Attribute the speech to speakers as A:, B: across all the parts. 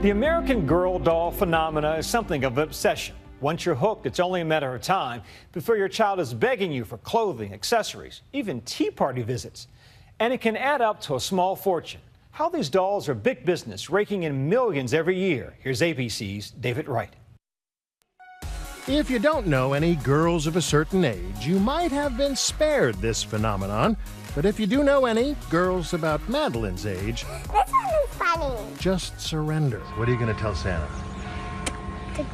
A: The American Girl doll phenomena is something of an obsession. Once you're hooked, it's only a matter of time before your child is begging you for clothing, accessories, even tea party visits. And it can add up to a small fortune. How these dolls are big business, raking in millions every year. Here's ABC's David Wright.
B: If you don't know any girls of a certain age, you might have been spared this phenomenon. But if you do know any girls about Madeline's age,
C: this one is funny.
B: Just surrender. What are you going to tell Santa?
C: To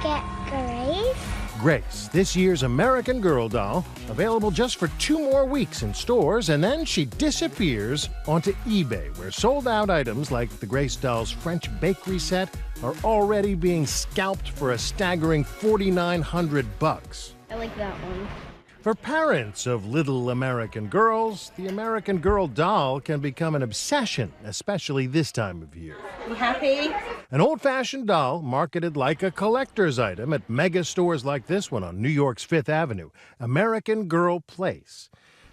C: get Grace.
B: Grace, this year's American Girl doll, available just for 2 more weeks in stores, and then she disappears onto eBay, where sold-out items like the Grace doll's French bakery set are already being scalped for a staggering $4,900.
D: I like that one.
B: For parents of little American girls, the American Girl doll can become an obsession, especially this time of year.
D: You happy?
B: An old-fashioned doll marketed like a collector's item at mega stores like this one on New York's 5th Avenue, American Girl Place.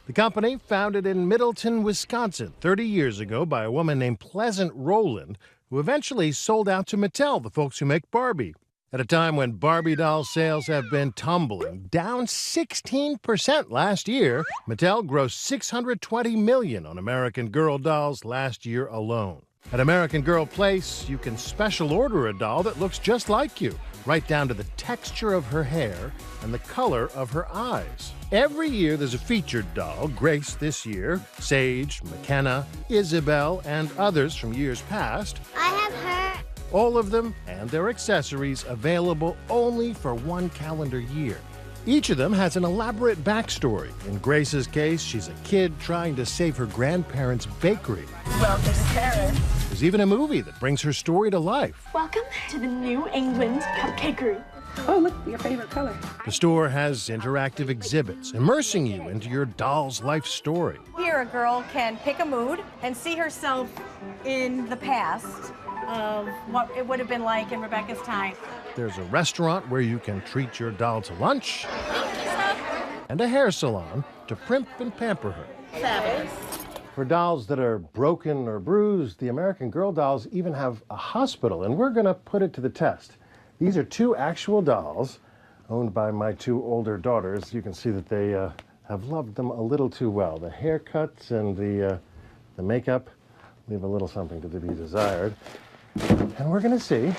B: The company, founded in Middleton, Wisconsin 30 years ago by a woman named Pleasant Rowland, who eventually sold out to Mattel, the folks who make Barbie. At a time when Barbie doll sales have been tumbling, down 16% last year, Mattel grossed $620 million on American Girl dolls last year alone. At American Girl Place, you can special order a doll that looks just like you, right down to the texture of her hair and the color of her eyes. Every year there's a featured doll, Grace this year, Sage, McKenna, Isabel, and others from years past.
C: I have her.
B: All of them and their accessories available only for 1 calendar year. Each of them has an elaborate backstory. In Grace's case, she's a kid trying to save her grandparents' bakery.
E: Welcome to Paris.
B: There's even a movie that brings her story to life.
E: Welcome to the New England Cupcakery. Oh, look, your favorite color.
B: The store has interactive exhibits, immersing you into your doll's life story.
F: Here, a girl can pick a mood and see herself in the past of what it would have been like in Rebecca's time.
B: There's a restaurant where you can treat your doll to lunch, and a hair salon to primp and pamper her.
E: Fabulous.
B: For dolls that are broken or bruised, the American Girl dolls even have a hospital, and we're going to put it to the test. These are 2 actual dolls owned by my 2 older daughters. You can see that they have loved them a little too well. The haircuts and the makeup leave a little something to be desired. And we're going to see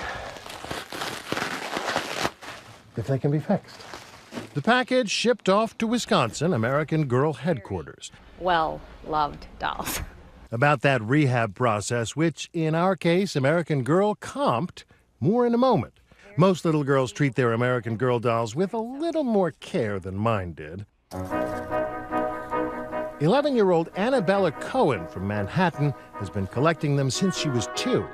B: if they can be fixed. The package shipped off to Wisconsin, American Girl headquarters.
D: Well-loved dolls.
B: About that rehab process, which in our case, American Girl comped, more in a moment. Most little girls treat their American Girl dolls with a little more care than mine did. 11-year-old Annabella Cohen from Manhattan has been collecting them since she was 2.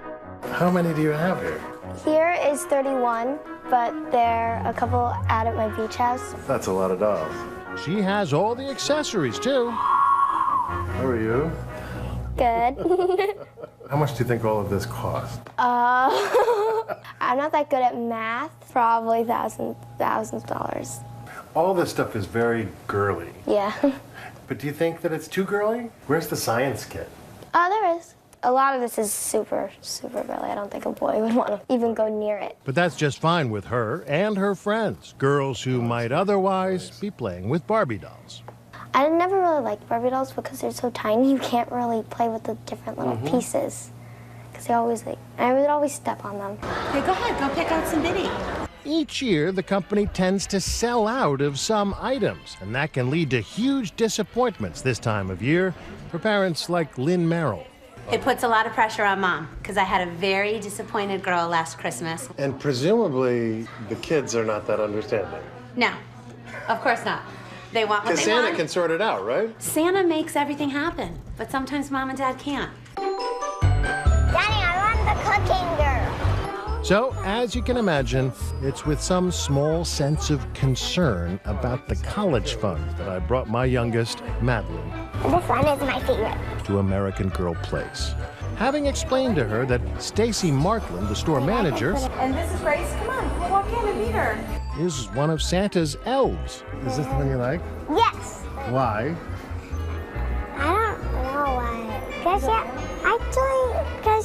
B: How many do you have here?
C: Here is 31, but there are a couple out at my beach house.
B: That's a lot of dolls. She has all the accessories, too. How are you?
C: Good.
B: How much do you think all of this cost?
C: I'm not that good at math. Probably thousands of dollars.
B: All this stuff is very girly.
C: Yeah.
B: But do you think that it's too girly? Where's the science kit?
C: There is. A lot of this is super, super girly. I don't think a boy would want to even go near it.
B: But that's just fine with her and her friends, girls who might otherwise be playing with Barbie dolls.
C: I never really liked Barbie dolls because they're so tiny. You can't really play with the different little pieces. Because I would always step on them.
F: Okay, go ahead, go pick out some bitty.
B: Each year, the company tends to sell out of some items, and that can lead to huge disappointments this time of year for parents like Lynn Merrill.
G: It puts a lot of pressure on Mom, because I had a very disappointed girl last Christmas.
B: And presumably, the kids are not that understanding.
G: No, of course not. They want what
B: Because
G: they want.
B: Santa can sort it out, right?
G: Santa makes everything happen, but sometimes Mom and Dad can't.
C: Daddy, I want the cooking girl.
B: So, as you can imagine, it's with some small sense of concern about the college fund that I brought my youngest, Madeline,
C: This one is my favorite.
B: to American Girl Place. Having explained to her that Stacy Markland, the store manager,
F: And this is Grace. Come on, we'll walk in and meet her.
B: is one of Santa's elves. Is this the one you like?
C: Yes.
B: Why?
C: I don't know why. Because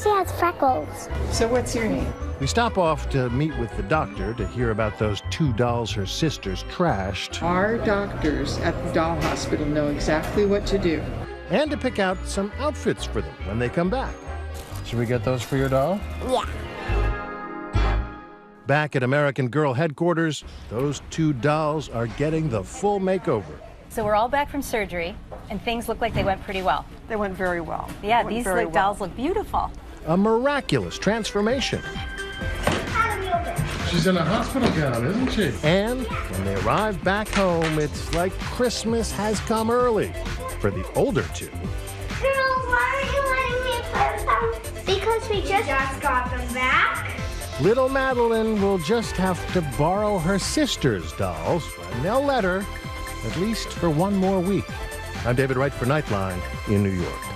C: because she has freckles.
E: So what's your name?
B: We stop off to meet with the doctor to hear about those 2 dolls her sisters trashed
E: Our doctors at the doll hospital know exactly what to do.
B: and to pick out some outfits for them when they come back. Should we get those for your doll?
C: Yeah.
B: Back at American Girl headquarters, those 2 dolls are getting the full makeover.
D: So we're all back from surgery, and things look like they went pretty well.
H: They went very well.
D: Yeah,
H: They went
D: these
H: very
D: dolls look beautiful.
B: A miraculous transformation.
I: She's in a hospital gown, isn't she?
B: And when they arrive back home, it's like Christmas has come early for the older 2.
C: Girls, why aren't you letting me play with them? Because we just got them back.
B: Little Madeline will just have to borrow her sister's dolls, and they'll let her, at least for one more week. I'm David Wright for Nightline in New York.